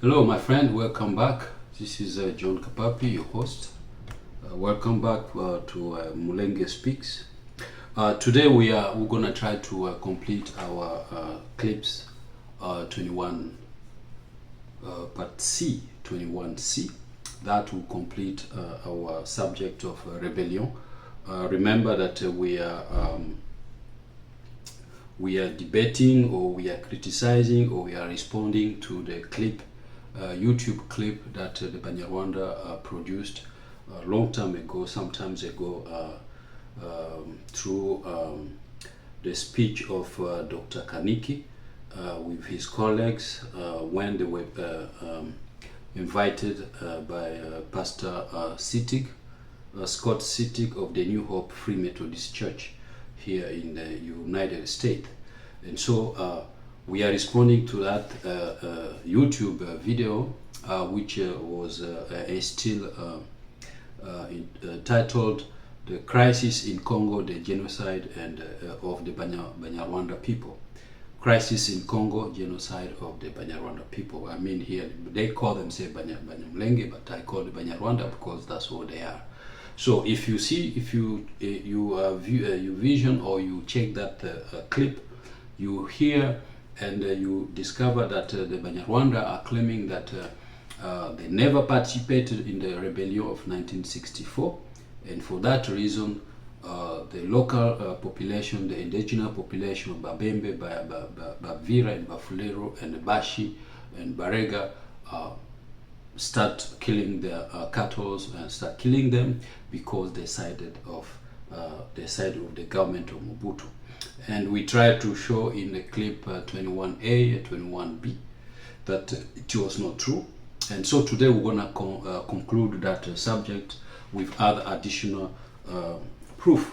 Hello, my friend. Welcome back. This is John Kapapi, your host. Welcome back to Mulenge Speaks. Today we're gonna try to complete our clips 21 part C, 21C. That will complete our subject of rebellion. Remember that we are debating, or we are criticizing, or we are responding to the clip, YouTube clip that the Banyarwanda produced a long time ago, sometimes ago, through the speech of Dr. Kaniki with his colleagues when they were invited by Pastor Scott Sittig of the New Hope Free Methodist Church here in the United States. And so we are responding to that YouTube video, which was still titled "The Crisis in Congo, the Genocide and of the Banyarwanda People." Crisis in Congo, genocide of the Banyarwanda people. I mean, here they call themselves Mulenge, but I call it Banyarwanda because that's what they are. So if you see, if you vision or you check that clip, you hear and you discover that the Banyarwanda are claiming that they never participated in the rebellion of 1964, and for that reason the local population, the indigenous population of Babembe, Bavira and Bafulero and Bashi and Barega start killing their cattle and start killing them because they sided of the government of Mobutu. And we try to show in the clip 21A and 21B that it was not true. And so today we're going to conclude that subject with other additional proof.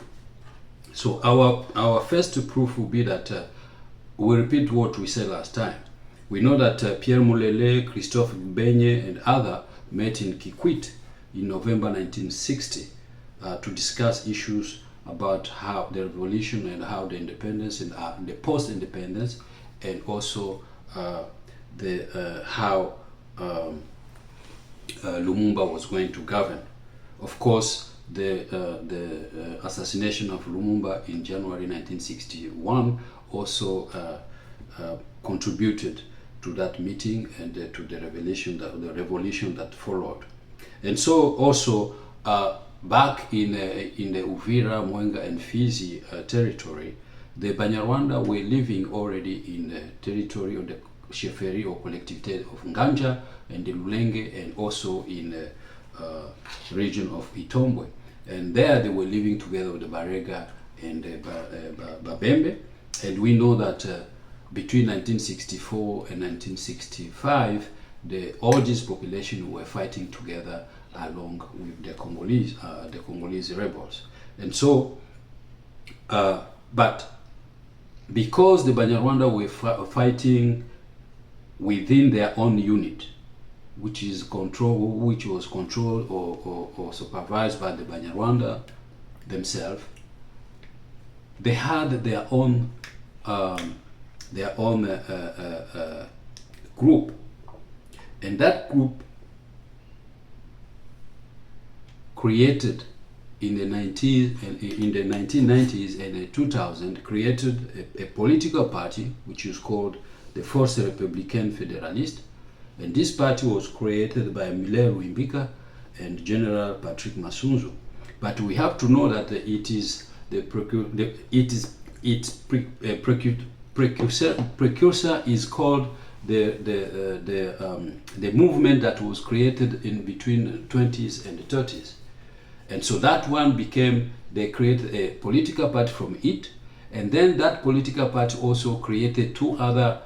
So our first proof will be that we repeat what we said last time. We know that Pierre Mulele, Christophe Benye and others met in Kikwit in November 1960 to discuss issues about how the revolution and how the independence and the post-independence, and also how Lumumba was going to govern. Of course, the assassination of Lumumba in January 1961 also contributed to that meeting and to the revolution that followed. And so also back in the Uvira, Mwenga and Fizi territory, the Banyarwanda were living already in the territory of the Sheferi or collectivité of Nganja and the Mulenge, and also in the region of Itombwe. And there they were living together with the Barega and the Babembe. And we know that between 1964 and 1965, all this population were fighting together along with the Congolese rebels. And so, but because the Banyarwanda were fighting within their own unit, which was controlled or supervised by the Banyarwanda themselves, they had their own group, and that group created in the 1990s and the 2000s created a political party which is called the Force Républicaine Fédéraliste, and this party was created by Miller Wimbika and General Patrick Masunzu. But we have to know that its precursor is called the movement that was created in between the 20s and the 30s. And so that one they created a political party from it, and then that political party also created two other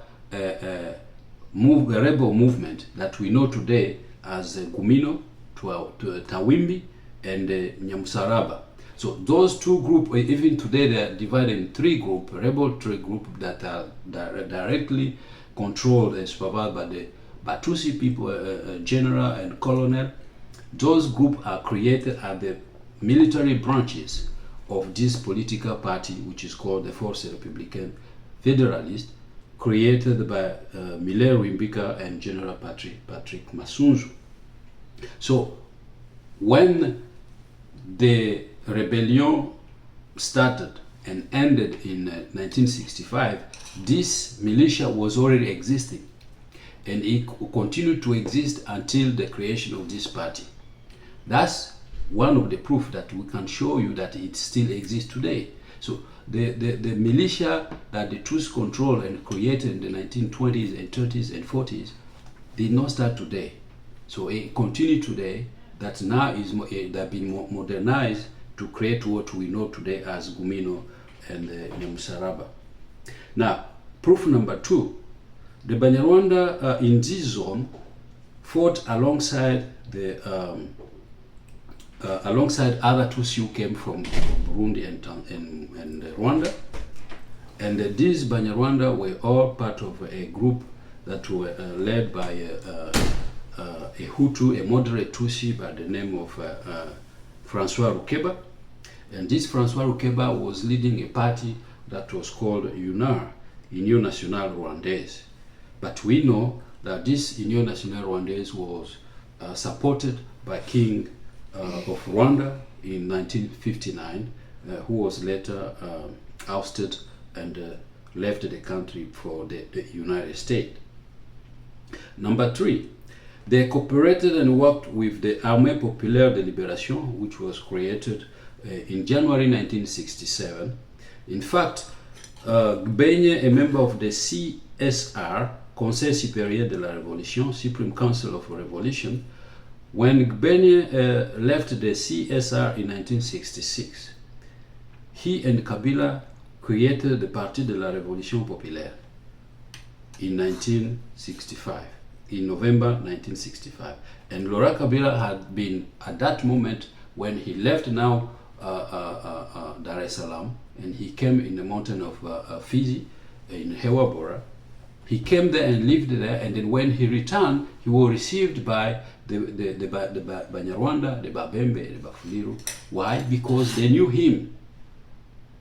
rebel movement that we know today as Gumino, Tawimbi, and Nyamusaraba. So those two groups, even today, they are divided in three groups, rebel group that are directly controlled and supervised by the Batusi people, general and colonel. Those groups are created at the military branches of this political party, which is called the Force Républicaine Fédéraliste, created by Mile Rwimbika and General Patrick Masunzu. So when the rebellion started and ended in 1965, this militia was already existing, and it continued to exist until the creation of this party. That's one of the proof that we can show you that it still exists today. So the militia that the Tutsis controlled and created in the 1920s and 30s and 40s did not start today. So it continued today, that now is that been modernized to create what we know today as Gumino and Nyamusaraba. Now, proof number 2, the Banyarwanda in this zone fought alongside alongside other Tutsi who came from Burundi and Rwanda, and these Banyarwanda were all part of a group that were led by a Hutu, a moderate Tutsi by the name of Francois Rukeba. And this Francois Rukeba was leading a party that was called UNAR, Union Nationale Rwandaise. But we know that this Union Nationale Rwandaise was supported by King of Rwanda in 1959, who was later ousted and left the country for the United States. Number 3, they cooperated and worked with the Armée Populaire de Libération, which was created in January 1967. In fact, Gbenye, a member of the CSR, Conseil Supérieur de la Révolution, Supreme Council of Revolution, when Gbenye left the CSR in 1966, he and Kabila created the Parti de la Révolution Populaire in 1965, in November 1965. And Laurent Kabila had been, at that moment, when he left now Dar es Salaam, and he came in the mountain of Fizi, in Hewabora. He came there and lived there, and then when he returned, he was received by the Banyarwanda, the Babembe, the Bafuliru. Why? Because they knew him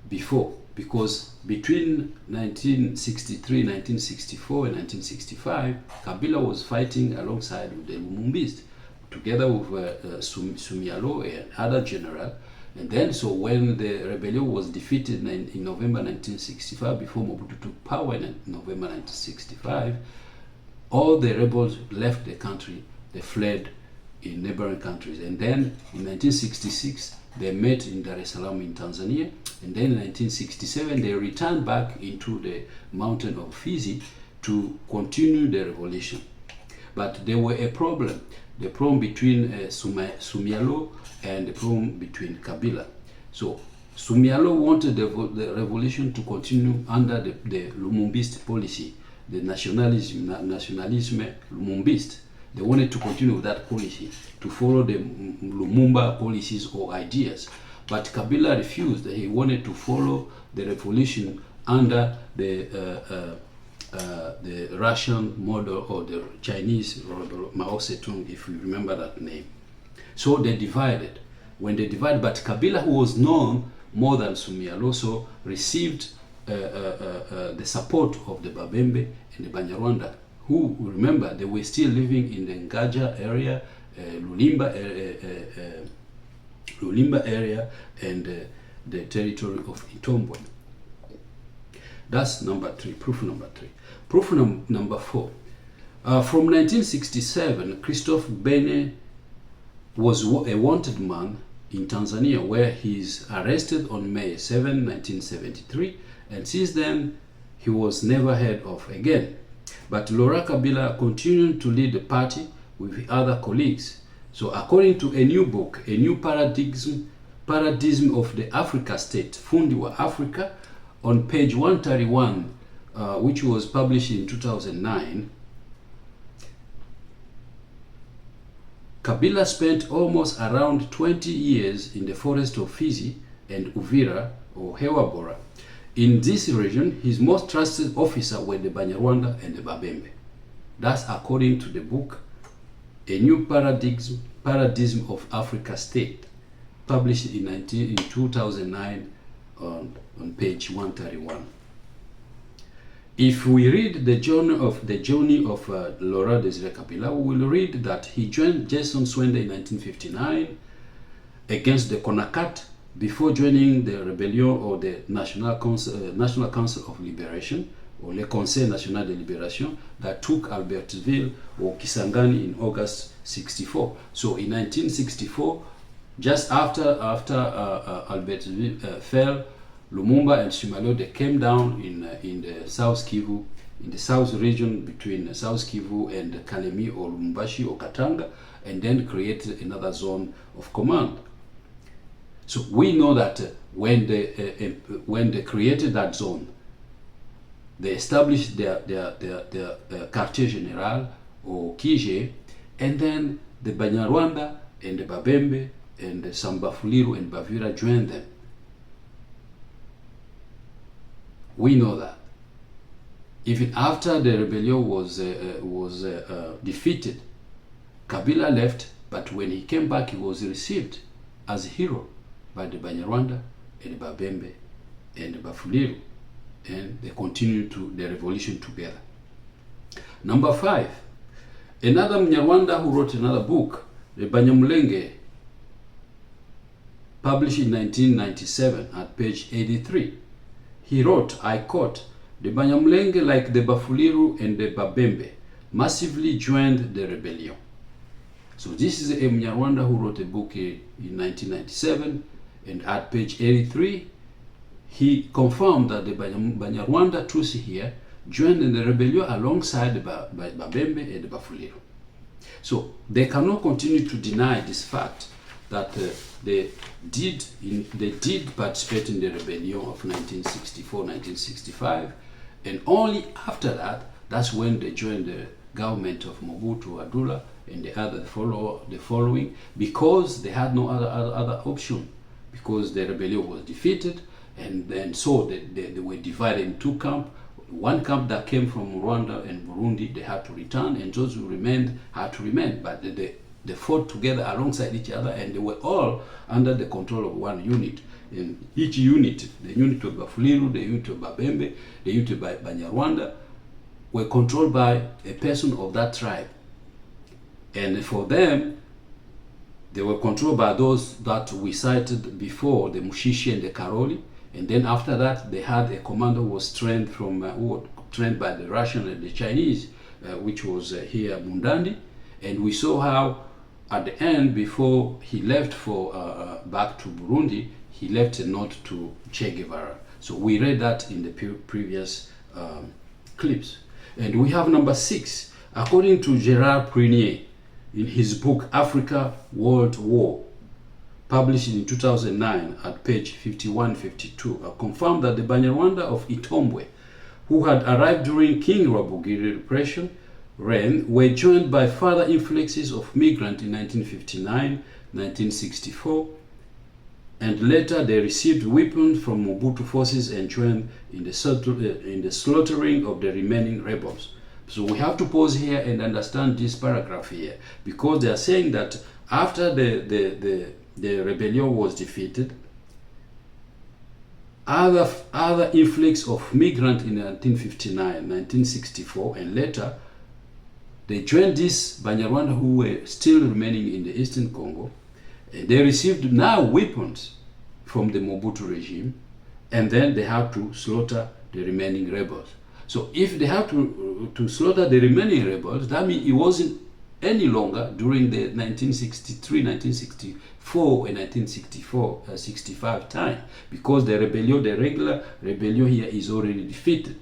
before. Because between 1963, 1964, and 1965, Kabila was fighting alongside with the Lumumbists, together with Sumialo and other general. And then, so when the rebellion was defeated in November 1965, before Mobutu took power in November 1965, all the rebels left the country. They fled in neighboring countries. And then in 1966, they met in Dar es Salaam in Tanzania. And then in 1967, they returned back into the mountain of Fizi to continue the revolution. But there were a problem. The problem between Sumialo and the problem between Kabila. So Sumialo wanted the revolution to continue under the Lumumbist policy, the nationalism Lumumbist. They wanted to continue with that policy, to follow the Lumumba policies or ideas. But Kabila refused. He wanted to follow the revolution under the Russian model or the Chinese Mao Zedong, if you remember that name. So they divided. When they divided, but Kabila, who was known more than Sumialo, also received the support of the Babembe and the Banyarwanda, who, remember, they were still living in the Ngaja area, Lulimba area, and the territory of Itombwe. That's number 3, proof number 3. Proof number 4. From 1967, Christophe Bene was a wanted man in Tanzania, where he is arrested on May 7, 1973, and since then he was never heard of again. But Laurent Kabila continued to lead the party with other colleagues. So according to a new book, a new paradigm of the Africa state, Fundi wa Africa, on page 131, which was published in 2009, Kabila spent almost around 20 years in the forest of Fizi and Uvira or Hewabora. In this region, his most trusted officer were the Banyarwanda and the Babembe. That's according to the book, A New Paradigm of Africa State, published in 2009 on page 131. If we read the journey of Laurent Desire Kabila, we will read that he joined Jason Swende in 1959 against the Konakat before joining the rebellion or the National Council of Liberation, or Le Conseil National de Libération, that took Albertville or Kisangani in August 64. So in 1964, just after Albertville fell, Lumumba and Sumalo, they came down in the South Kivu, in the south region between South Kivu and Kalemi or Lumbashi or Katanga, and then created another zone of command. So we know that when they created that zone, they established their Quartier General or Kije, and then the Banyarwanda and the Babembe and the Sambafuliru and Bavira joined them. We know that. Even after the rebellion was defeated, Kabila left, but when he came back, he was received as a hero by the Banyarwanda and the Babembe and the Bafuliru, and they continued the revolution together. Number 5, another Mnyarwanda who wrote another book, the Mulenge, published in 1997 at page 83. He wrote, I quote, "The Banyamulenge, like the Bafuliru and the Babembe, massively joined the rebellion." So this is a Mnyarwanda who wrote a book in 1997, and at page 83, he confirmed that the Banyarwanda Tutsi here joined in the rebellion alongside the Babembe and the Bafuliru. So they cannot continue to deny this fact that they did participate in the rebellion of 1964-1965, and only after that, that's when they joined the government of Mobutu Adula and the following, because they had no other option, because the rebellion was defeated, and then so they were divided in two camps. One camp that came from Rwanda and Burundi, they had to return, and those who remained had to remain, but they fought together alongside each other, and they were all under the control of one unit. And each unit, the unit of Bafuliru, the unit of Babembe, the unit of Banyarwanda, were controlled by a person of that tribe. And for them, they were controlled by those that we cited before, the Mushishi and the Karoli. And then after that, they had a commander who was trained trained by the Russian and the Chinese, which was here Mundandi. And we saw how at the end, before he left for back to Burundi, he left a note to Che Guevara. So we read that in the previous clips. And we have number 6. According to Gerard Prunier, in his book Africa World War, published in 2009 at page 51-52, confirmed that the Banyarwanda of Itombwe, who had arrived during King Rwabugiri repression reign, were joined by further influxes of migrants in 1959, 1964, and later they received weapons from Mobutu forces and joined in the slaughtering of the remaining rebels. So we have to pause here and understand this paragraph here, because they are saying that after the rebellion was defeated, other influx of migrants in 1959, 1964, and later they joined these Banyarwanda who were still remaining in the Eastern Congo. They received now weapons from the Mobutu regime, and then they had to slaughter the remaining rebels. So if they had to slaughter the remaining rebels, that means it wasn't any longer during the 1963, 1964 and 1965 time, because the regular rebellion here is already defeated.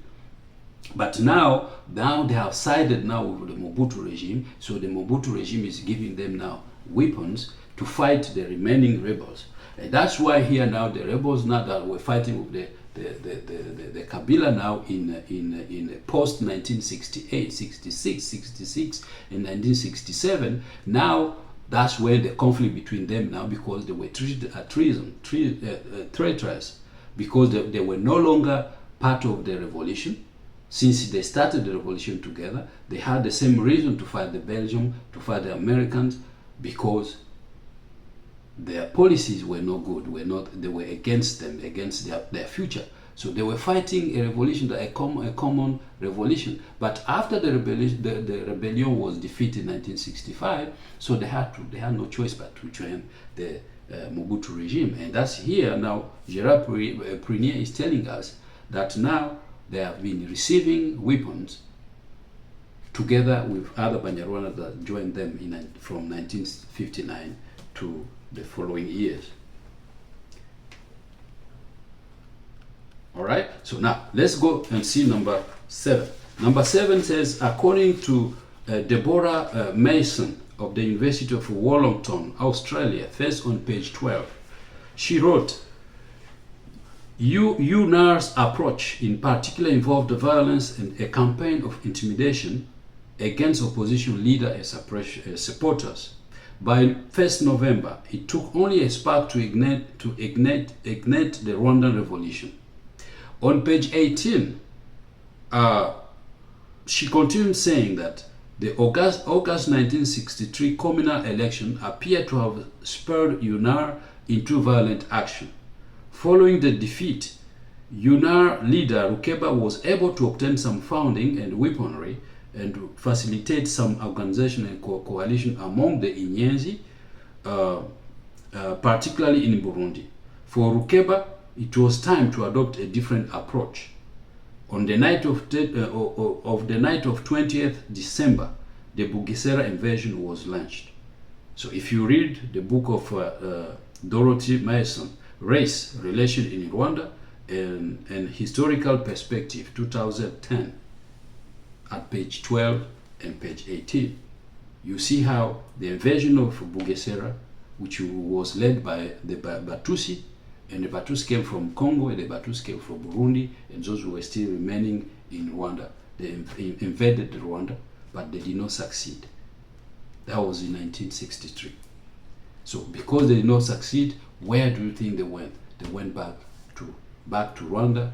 But now they have sided now with the Mobutu regime, so the Mobutu regime is giving them now weapons to fight the remaining rebels. And that's why here now the rebels now that were fighting with the Kabila now in post 1968, 66, 66 and 1967, now that's where the conflict between them now, because they were treated as traitors, because they were no longer part of the revolution. Since they started the revolution together, they had the same reason to fight the Belgium, to fight the Americans, because their policies were no good, they were against them, against their future. So they were fighting a revolution, a common revolution. But after the rebellion was defeated in 1965, so they had no choice but to join the Mobutu regime. And that's here now. Gerard Prunier is telling us that now they have been receiving weapons together with other Banyarwanda that joined them from 1959 to the following years. All right, so now let's go and see number 7. Number 7 says, according to Deborah Mason of the University of Wellington, Australia, first on page 12, she wrote, UNAR's approach in particular involved violence and a campaign of intimidation against opposition leaders and supporters. By 1st November, it took only a spark to ignite the Rwandan revolution. On page 18, she continued saying that the August 1963 communal election appeared to have spurred UNAR into violent action. Following the defeat, UNAR leader Rukeba was able to obtain some funding and weaponry and facilitate some organization and coalition among the Inyenzi, particularly in Burundi. For Rukeba, it was time to adopt a different approach. On the night of 20th December, the Bugesera invasion was launched. So if you read the book of Dorothy Mason, Race, Relation in Rwanda, and Historical Perspective, 2010, at page 12 and page 18, you see how the invasion of Bugesera, which was led by the Batusi, and the Batusi came from Congo, and the Batusi came from Burundi, and those who were still remaining in Rwanda. They invaded Rwanda, but they did not succeed. That was in 1963. So because they did not succeed, where do you think they went? They went back to Rwanda,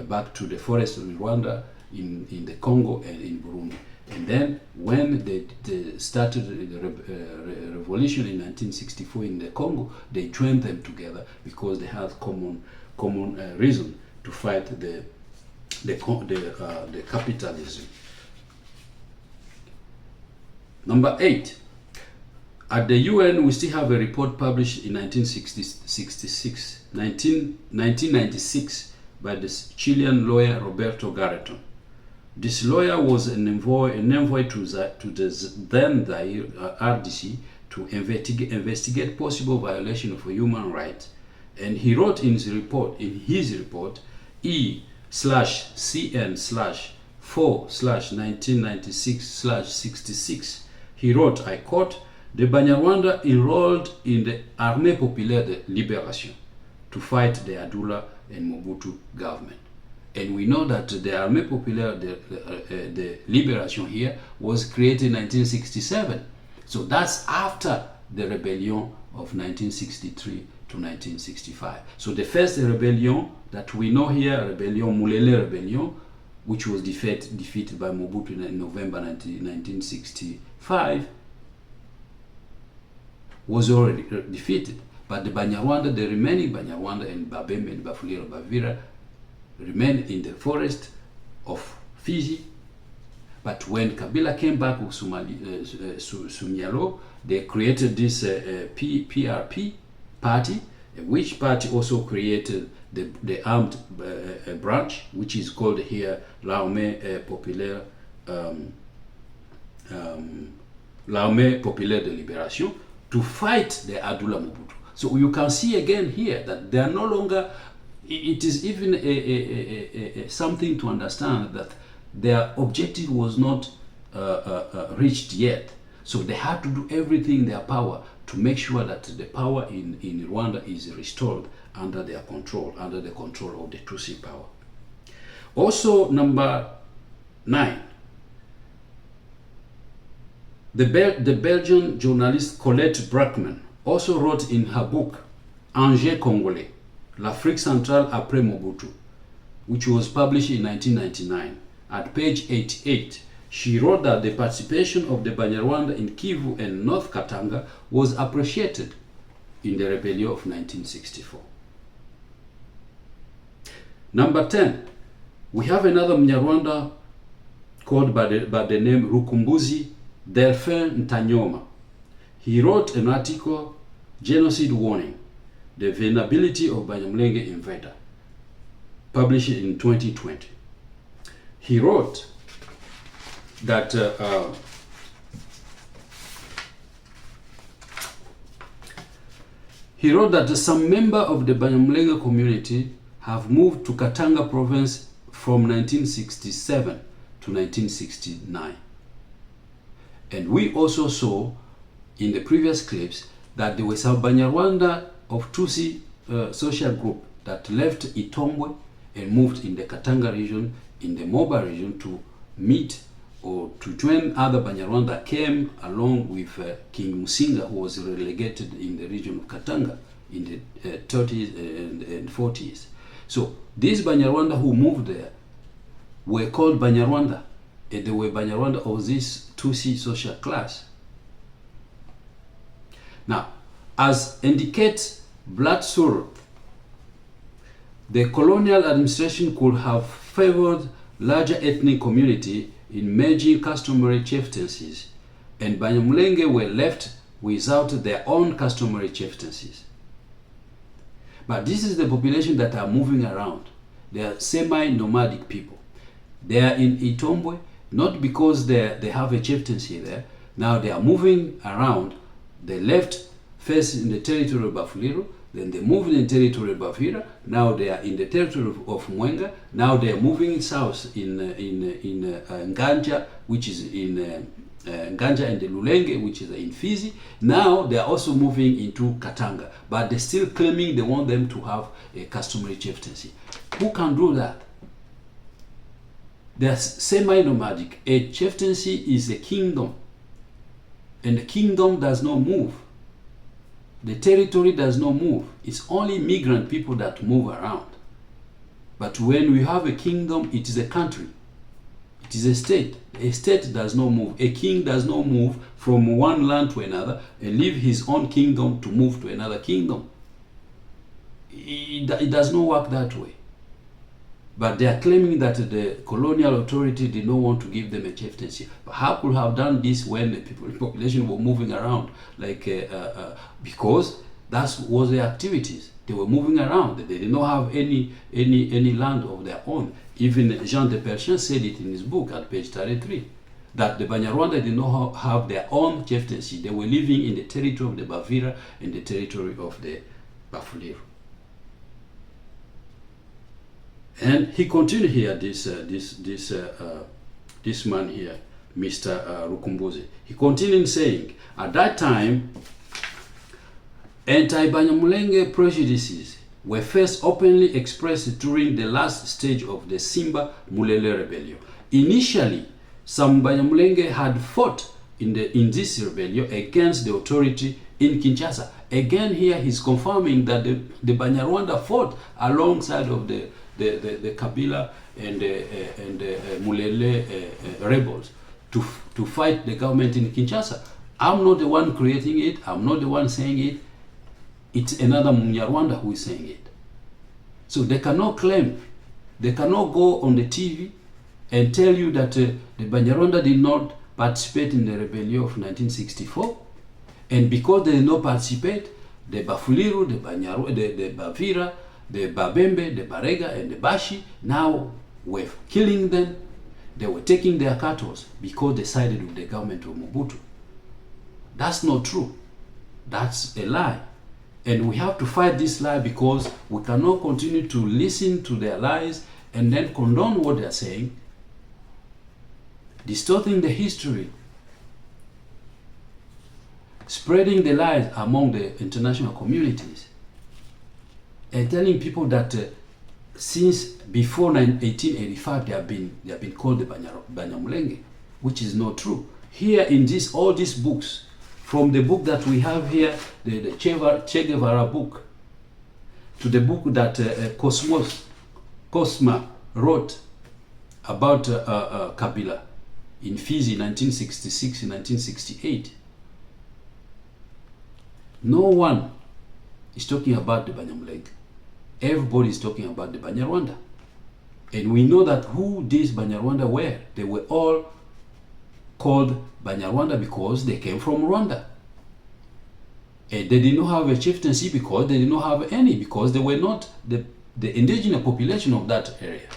back to the forest of Rwanda, in the Congo and in Burundi. And then when they started the revolution in 1964 in the Congo, they joined them together because they had common reason to fight the capitalism. Number 8. At the UN, we still have a report published in 1996 by the Chilean lawyer Roberto Garreton. This lawyer was an envoy to the then RDC to investigate possible violation of human rights, and he wrote in his report E/CN/4/1996/66. He wrote, I quote, "The Banyarwanda enrolled in the Armée Populaire de Libération to fight the Adula and Mobutu government." And we know that the Armée Populaire de Libération here was created in 1967. So that's after the rebellion of 1963 to 1965. So the first rebellion that we know here, Mulenge Rebellion, which was defeated by Mobutu in November 1965, was already defeated. But the Banyarwanda, the remaining Banyarwanda and Babembe and Bafulira Bavira remained in the forest of Fiji. But when Kabila came back with Sunyalo, they created this PRP party, which party also created the armed branch, which is called here L'Armée Populaire de Libération, to fight the Adula Mobutu. So you can see again here that they are no longer, it is even something to understand that their objective was not reached yet. So they had to do everything in their power to make sure that the power in Rwanda is restored under their control, under the control of the Tutsi power. Also, number 9. The Belgian journalist Colette Brackman also wrote in her book Angers Congolais, l'Afrique centrale après Mobutu, which was published in 1999. At page 88, she wrote that the participation of the Banyarwanda in Kivu and North Katanga was appreciated in the rebellion of 1964. Number 10, we have another Mnyarwanda called by the name Rukumbuzi Delphin Ntanyoma. He wrote an article, Genocide Warning, the Vulnerability of Banyamulenge Invader, published in 2020. He wrote that some member of the Banyamulenge community have moved to Katanga province from 1967 to 1969. And we also saw in the previous clips that there was some Banyarwanda of Tutsi social group that left Itombwe and moved in the Katanga region, in the Moba region, to meet or to join other Banyarwanda that came along with King Musinga, who was relegated in the region of Katanga in the 30s and 40s. So these Banyarwanda who moved there were called Banyarwanda, and they were Banyarwanda of this Tutsi social class. Now, as indicates blood sorrow, the colonial administration could have favored larger ethnic community in merging customary chieftaincies, and Banyamulenge were left without their own customary chieftaincies. But this is the population that are moving around. They are semi-nomadic people. They are in Itombwe, not because they have a chieftaincy there. Now they are moving around. They left first in the territory of Bafuliru, then they moved in the territory of Bafira. Now they are in the territory of Mwenga. Now they are moving south in Nganja, which is in Nganja, and the Mulenge, which is in Fizi. Now they are also moving into Katanga, but they're still claiming they want them to have a customary chieftaincy. Who can do that? They're semi-nomadic. A chieftaincy is a kingdom, and the kingdom does not move. The territory does not move. It's only migrant people that move around. But when we have a kingdom, it is a country. It is a state. A state does not move. A king does not move from one land to another and leave his own kingdom to move to another kingdom. It does not work that way. But they are claiming that the colonial authority did not want to give them a chieftaincy. But how could have done this when the population were moving around? Because that was their activities. They were moving around. They did not have any land of their own. Even Jean de Perchin said it in his book at page 33, that the Banyarwanda did not have their own chieftaincy. They were living in the territory of the Bavira and the territory of the Bafuliru. And he continued here, this man here, Mr. Rukumbuzi. He continued saying, at that time, anti-Banyamulenge prejudices were first openly expressed during the last stage of the Simba Mulele rebellion. Initially, some Banyamulenge had fought in this rebellion against the authority in Kinshasa. Again, here he's confirming that the Banyarwanda fought alongside of the Kabila and the Mulele rebels to fight the government in Kinshasa. I'm not the one creating it. I'm not the one saying it. It's another Mnyarwanda who is saying it. So they cannot claim, they cannot go on the TV and tell you that the Banyarwanda did not participate in the rebellion of 1964. And because they did not participate, the Bafuliru, the Bavira, the Babembe, the Barega, and the Bashi now were killing them. They were taking their cattle because they sided with the government of Mobutu. That's not true. That's a lie. And we have to fight this lie, because we cannot continue to listen to their lies and then condone what they're saying, distorting the history, spreading the lies among the international communities, and telling people that since before 1885 they have been called the Banyamulenge, which is not true. Here in all these books, from the book that we have here, the Che Guevara book, to the book that Cosma wrote about Kabila in Fizi 1966 and 1968, no one is talking about the Banyamulenge. Everybody is talking about the Banyarwanda. And we know that who these Banyarwanda were. They were all called Banyarwanda because they came from Rwanda. And they did not have a chieftaincy because they did not have any, because they were not the indigenous population of that area.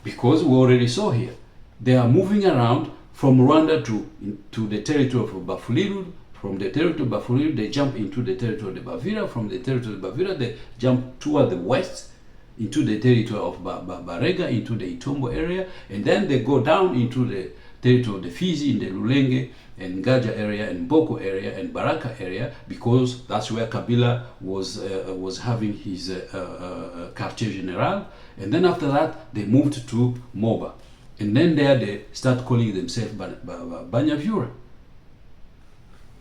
Because we already saw here, they are moving around from Rwanda to the territory of Bafuliru. From the territory of Bafuliru, they jump into the territory of the Bavira. From the territory of Bavira, they jump toward the west into the territory of Barega, into the Itombo area, and then they go down into the territory of the Fizi, in the Mulenge and Gaja area and Boko area and Baraka area, because that's where Kabila was having his quartier general. And then after that, they moved to Moba, and then there they start calling themselves Banyavura.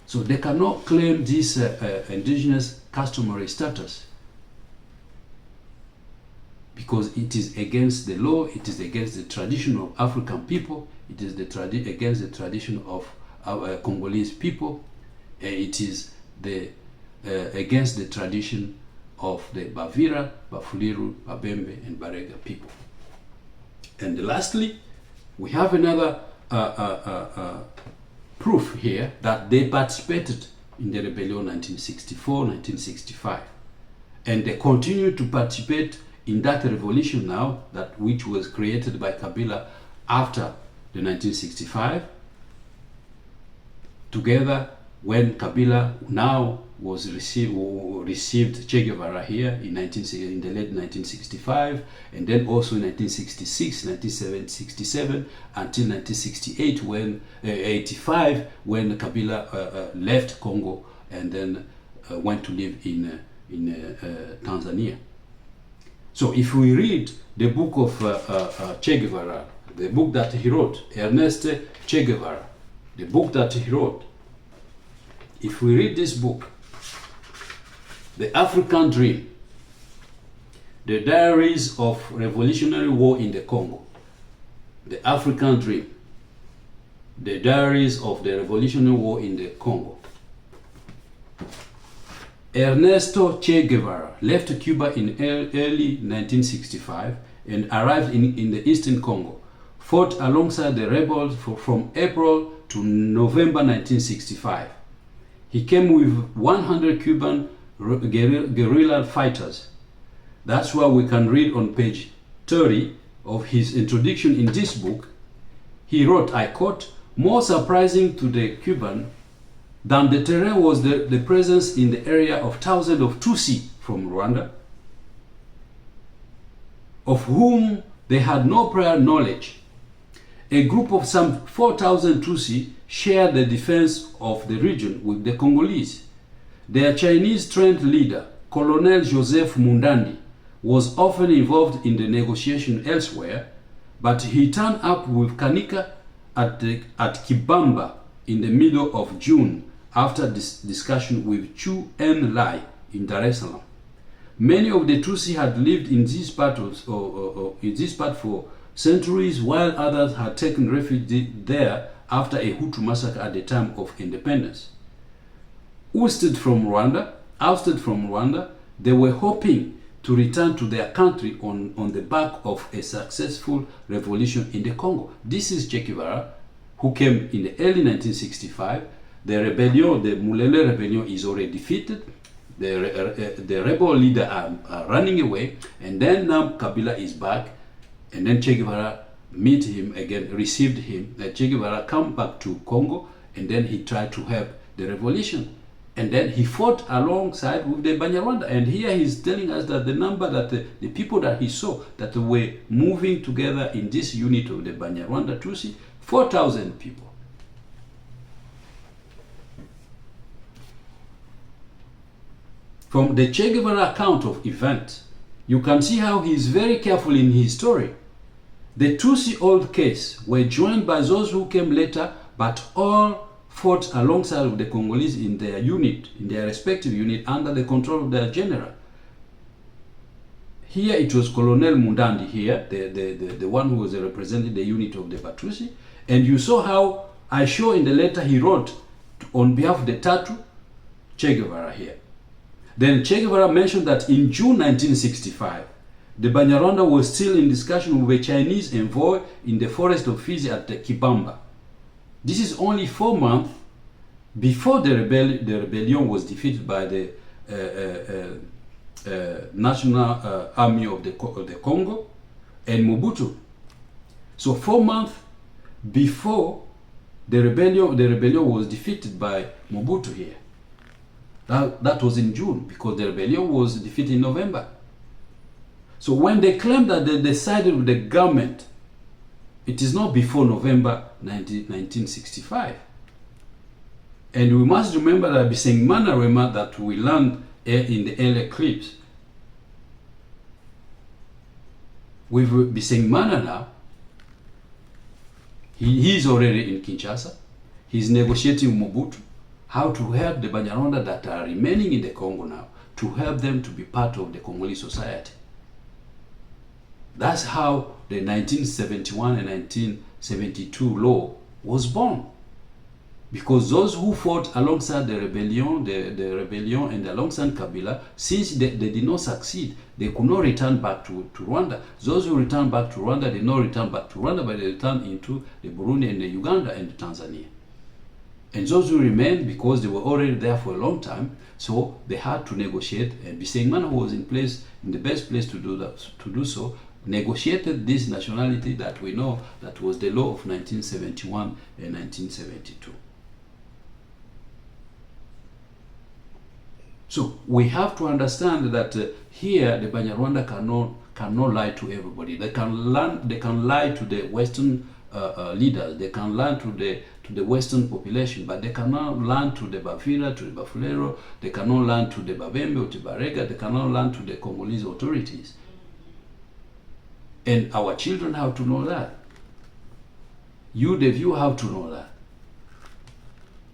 So they cannot claim this indigenous customary status, because it is against the law, it is against the tradition of African people, it is against the tradition of our Congolese people, it is against the tradition of the Bavira, Bafuliru, Babembe, and Barega people. And lastly, we have another proof here that they participated in the rebellion 1964-1965, and they continue to participate in that revolution now, that which was created by Kabila after the 1965, together when Kabila now was received Che Guevara here in the late 1965, and then also in 1966, 1967, until 1968 when 85 when Kabila left Congo and then went to live in Tanzania. So if we read the book of Che Guevara, the book that he wrote, Ernest Che Guevara, the book that he wrote, if we read this book, The African Dream, The Diaries of Revolutionary War in the Congo, The African Dream, The Diaries of the Revolutionary War in the Congo. Ernesto Che Guevara left Cuba in early 1965 and arrived in the Eastern Congo, fought alongside the rebels from April to November 1965. He came with 100 Cuban guerrilla fighters. That's why we can read on page 30 of his introduction in this book. He wrote, I quote, "More surprising to the Cuban than the terrain was the presence in the area of thousands of Tutsi from Rwanda, of whom they had no prior knowledge. A group of some 4,000 Tutsi shared the defense of the region with the Congolese. Their Chinese-trained leader, Colonel Joseph Mundandi, was often involved in the negotiation elsewhere, but he turned up with Kanika at Kibamba in the middle of June after this discussion with Chu En Lai in Dar es Salaam. Many of the Tutsi had lived in this part for centuries, while others had taken refuge there after a Hutu massacre at the time of independence. Ousted from Rwanda, they were hoping to return to their country on the back of a successful revolution in the Congo." This is Che Guevara, who came in the early 1965. The rebellion, the Mulele rebellion, is already defeated. The rebel leader are running away, and then now Kabila is back, and then Che Guevara meet him again, received him. Che Guevara come back to Congo, and then he tried to help the revolution. And then he fought alongside with the Banyarwanda. And here he's telling us that the number that the people that he saw that were moving together in this unit of the Banyarwanda Tutsi, 4,000 people. From the Che Guevara account of events, you can see how he is very careful in his story. The Tutsi old case were joined by those who came later, but all fought alongside of the Congolese in their unit, in their respective unit, under the control of their general. Here it was Colonel Mundandi here, the one who was representing the unit of the Batusi. And you saw how I show in the letter he wrote on behalf of the Tatu, Che Guevara here. Then Che Guevara mentioned that in June 1965, the Banyarwanda was still in discussion with a Chinese envoy in the forest of Fizi at Kibamba. This is only 4 months before the rebellion was defeated by the National Army of the Congo and Mobutu. So 4 months before the rebellion was defeated by Mobutu here. That was in June, because the rebellion was defeated in November. So when they claim that they decided with the government, it is not before November 1965. And we must remember that Bisengimana Rema that we learned in the earlier clips. With Bisengimana now, he is already in Kinshasa. He's negotiating with Mobutu how to help the Banyarwanda that are remaining in the Congo now, to help them to be part of the Congolese society. That's how the 1971 and 1972 law was born. Because those who fought alongside the rebellion, and alongside Kabila, since they did not succeed, they could not return back to Rwanda. Those who returned back to Rwanda did not return back to Rwanda, but they returned into the Burundi and the Uganda and the Tanzania. And those who remained, because they were already there for a long time, so they had to negotiate. And Bisengimana, who was in the best place to do so, negotiated this nationality that we know that was the law of 1971 and 1972. So we have to understand that here the Banyarwanda cannot lie to everybody. They can lie to the Western leaders. They can lie to the Western population, but they cannot lie to the Bafira, to the Bafulero. They cannot lie to the Babembe or to Barega. They cannot lie to the Congolese authorities. And our children have to know that. You, the viewer, have to know that.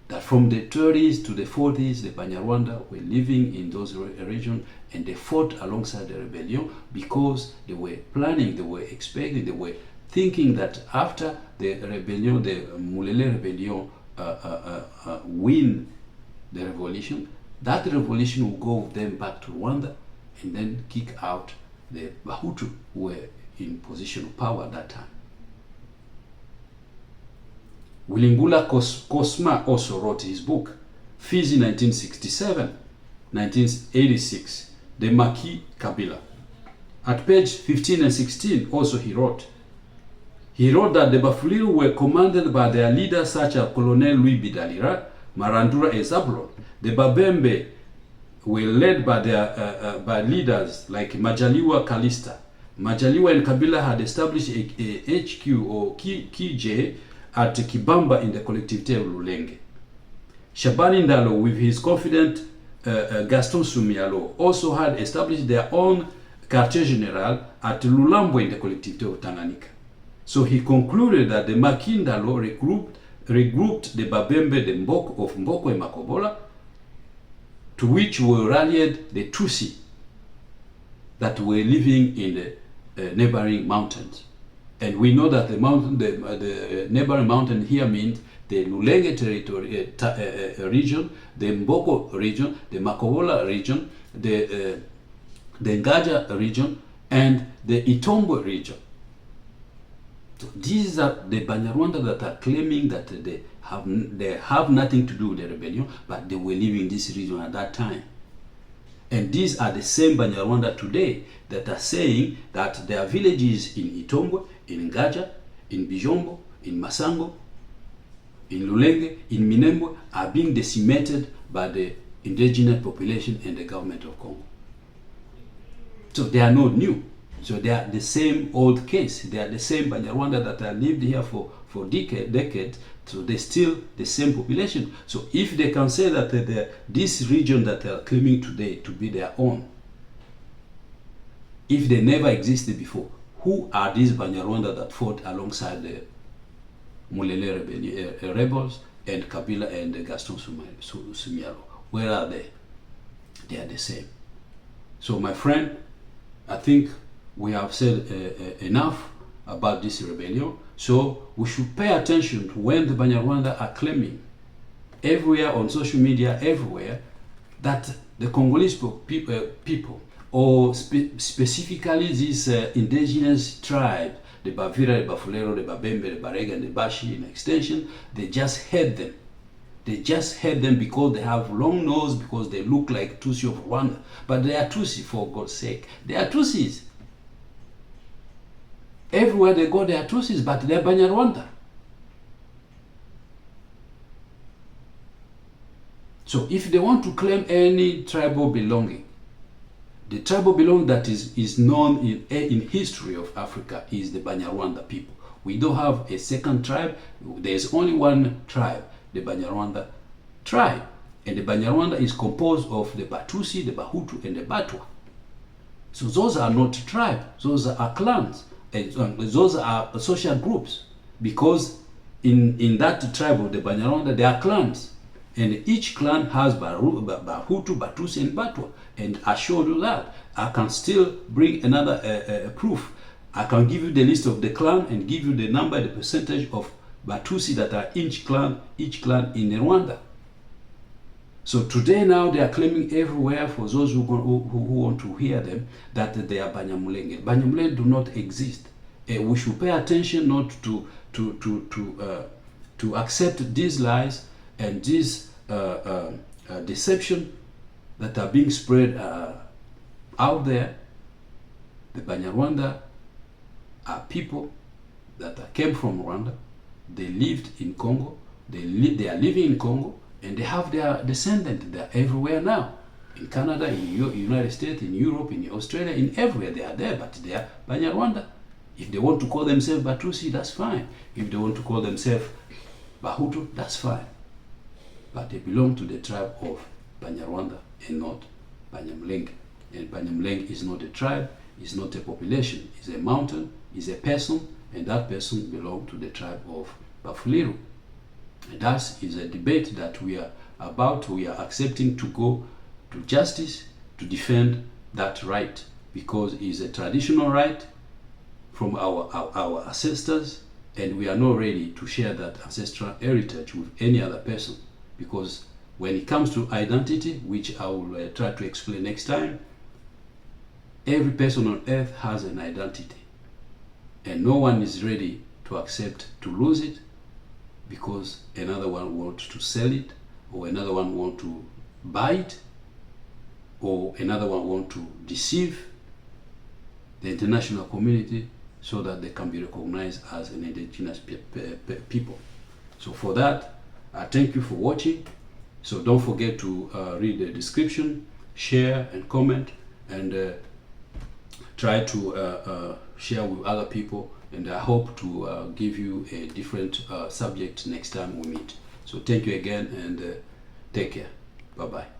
That from the 30s to the 40s, the Banyarwanda were living in those regions, and they fought alongside the rebellion because they were planning, they were expecting, they were thinking that after the rebellion, the Mulenge rebellion win the revolution, that revolution will go them back to Rwanda and then kick out the Bahutu who were in position of power at that time. Wilingula Kosma also wrote his book, Fizi 1967, 1986, The Maquis Kabila. At page 15 and 16 also he wrote that the Bafuliru were commanded by their leaders such as Colonel Louis Bidalira, Marandura and Zabulon. The Babembe were led by their by leaders like Majaliwa Kalista. Majaliwa and Kabila had established a HQ or KJ at Kibamba in the collectivity of Mulenge. Shabani Ndalo, with his confidant Gaston Sumialo, also had established their own quartier general at Lulambo in the collectivity of Tanganyika. So he concluded that the Maquis Ndalo regrouped the Babembe of Mboko and Makobola, to which were rallied the Tutsi that were living in the neighboring mountains. And we know that the neighboring mountain here means the Mulenge territory region, the Mboko region, the Makobola region, the Ngaja region, and the Itombo region. So these are the Banyarwanda that are claiming that they have nothing to do with the rebellion, but they were living in this region at that time. And these are the same Banyarwanda today that are saying that their villages in Itombo, in Ngaja, in Bijombo, in Masango, in Lulenge, in Minembwe are being decimated by the indigenous population and the government of Congo. So they are not new. So they are the same old case. They are the same Banyarwanda that have lived here for decades. So they're still the same population. So if they can say that this region that they are claiming today to be their own, if they never existed before, who are these Banyarwanda that fought alongside the Mulenge rebels and Kabila and Gaston Sumialo? Where are they? They are the same. So my friend, I think we have said enough about this rebellion. So we should pay attention to when the Banyarwanda are claiming everywhere on social media, everywhere, that the Congolese people or specifically these indigenous tribes, the Bavira, the Bafulero, the Babembe, the Barega, and the Bashi in extension, they just hate them. They just hate them because they have long nose, because they look like Tutsi of Rwanda. But they are Tutsi, for God's sake. They are Tutsis. Everywhere they go, they are Tutsis, but they are Banyarwanda. So if they want to claim any tribal belonging, the tribal belonging that is known in history of Africa is the Banyarwanda people. We don't have a second tribe. There's only one tribe, the Banyarwanda tribe. And the Banyarwanda is composed of the Batusi, the Bahutu, and the Batwa. So those are not tribes. Those are clans. And those are social groups. Because in that tribe of the Banyarwanda, there are clans. And each clan has Bahutu, Batusi, and Batwa. And I showed you that. I can still bring another proof. I can give you the list of the clan and give you the number, the percentage of Batusi that are each clan in Rwanda. So today now they are claiming everywhere, for those who want to hear them, that they are Banyamulenge. Banyamulenge do not exist. We should pay attention not to accept these lies and this deception that are being spread out there. The Banyarwanda are people that came from Rwanda. They lived in Congo. They are living in Congo, and they have their descendants. They are everywhere now. In Canada, in United States, in Europe, in Australia, in everywhere they are there, but they are Banyarwanda. If they want to call themselves Batusi, that's fine. If they want to call themselves Bahutu, that's fine. But they belong to the tribe of Banyarwanda and not Banyamulenge. And Banyamulenge is not a tribe, is not a population, it's a mountain, is a person, and that person belongs to the tribe of Bafuliru. And that is a debate that we are accepting to go to justice to defend that right, because it is a traditional right from our ancestors, and we are not ready to share that ancestral heritage with any other person. Because when it comes to identity, which I will try to explain next time, every person on earth has an identity, and no one is ready to accept to lose it because another one wants to sell it, or another one wants to buy it, or another one wants to deceive the international community so that they can be recognized as an indigenous people. So for that, I thank you for watching. So don't forget to read the description, share and comment, and try to share with other people. And I hope to give you a different subject next time we meet. So thank you again, and take care. Bye-bye.